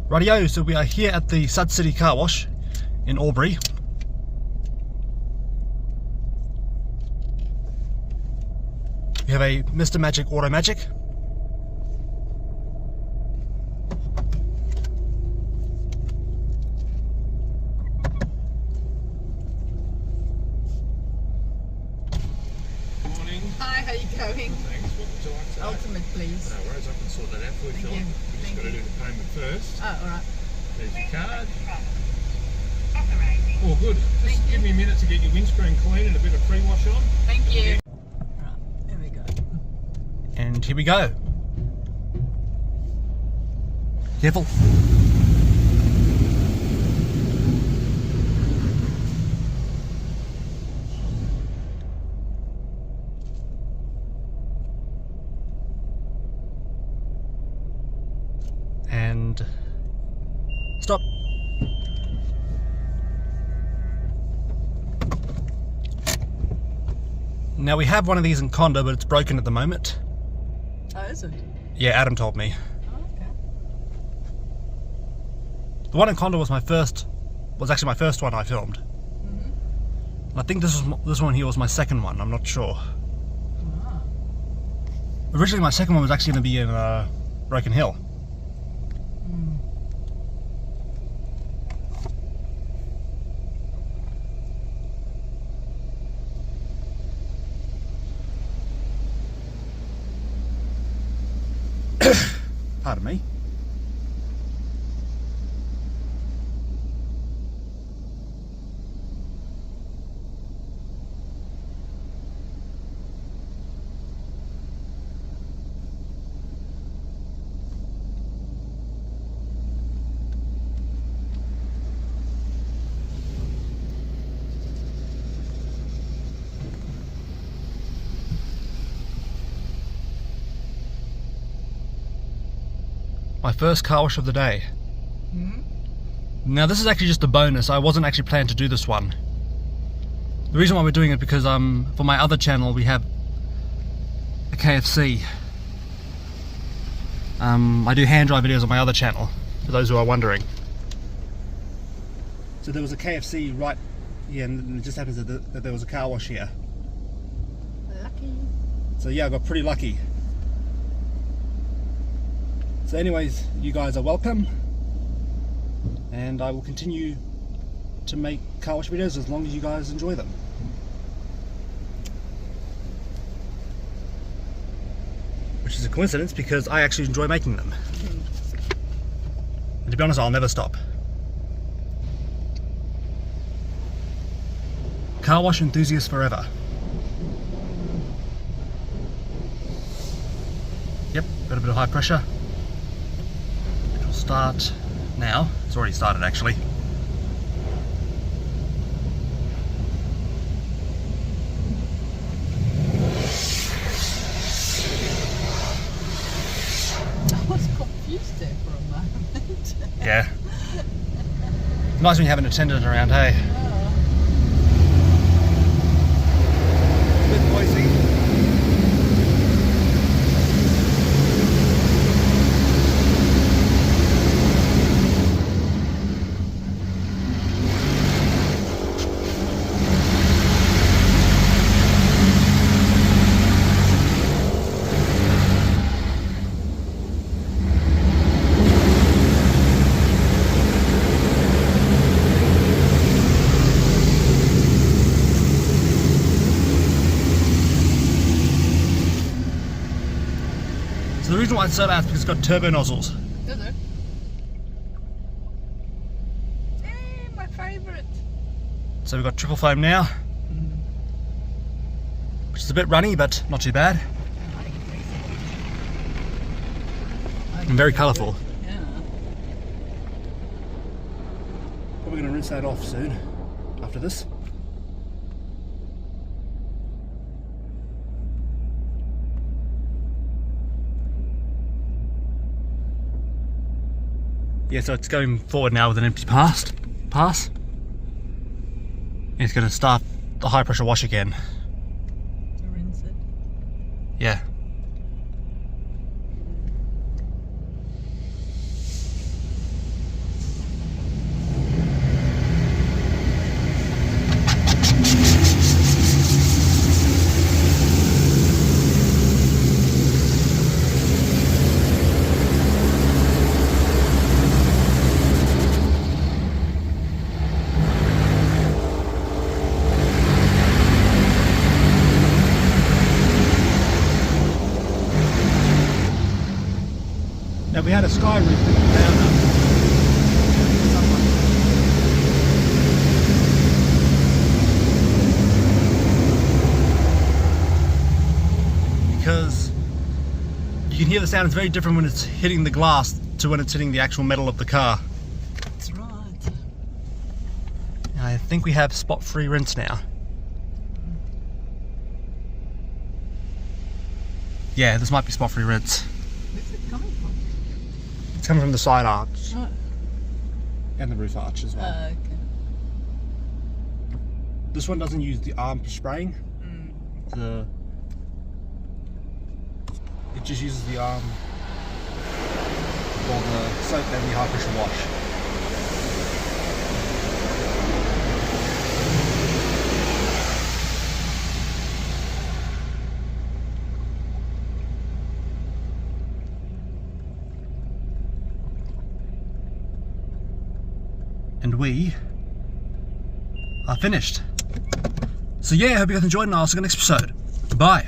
Rightio, so we are here at the Suds City Car Wash in Albury. We have a Mr. Magic Automagic. Hi, how you going? Thanks. What would you like today? Ultimate, please. No worries, I can sort that out for you, Thank Sean. you. We just got to do the payment first. Oh, alright. There's your card. All good. Thank Just you. give me a minute to get your windscreen clean and a bit of pre-wash on. Thank you. Right, here we go. And here we go. Careful. And stop. Now we have one of these in Conda, but it's broken at the moment. Oh, is it? Yeah, Adam told me. Oh, okay. The one in Conda was actually my first one I filmed. Mm-hmm. I think this one here was my second one. I'm not sure. Ah. Originally, my second one was actually going to be in Broken Hill. Mm. Pardon me. My first car wash of the day. Mm-hmm. Now this is actually just a bonus. I wasn't actually planning to do this one. The reason why we're doing it because for my other channel we have a KFC. I do hand dry videos on my other channel, for those who are wondering. So there was a KFC right here, and it just happens that there was a car wash here. Lucky. So yeah, I got pretty lucky. So anyways, you guys are welcome, and I will continue to make car wash videos as long as you guys enjoy them. Which is a coincidence because I actually enjoy making them. And to be honest, I'll never stop. Car wash enthusiast forever. Yep, got a bit of high pressure. Start now. It's already started actually. I was confused there for a moment. Yeah. Nice when you have an attendant around, hey? Oh. A bit noisy. So the reason why it's so loud is because it's got turbo nozzles. Does it? Hey, my favourite. So we've got triple foam now, which is a bit runny, but not too bad. And very colourful. Yeah. Probably going to rinse that off soon, after this. Yeah, so it's going forward now with an empty pass. And it's going to start the high pressure wash again. To rinse it. Yeah. had a sky roof that we found up. Because you can hear the sound. It's very different when it's hitting the glass to when it's hitting the actual metal of the car. That's right. I think we have spot-free rinse now. Yeah, this might be spot-free rinse. Where's it coming from? It's coming from the side arch Oh, and the roof arch as well. okay. This one doesn't use the arm for spraying. It just uses the arm for the soap and the high pressure wash. And we are finished. So yeah, I hope you guys enjoyed, and I'll see you in the next episode. Bye.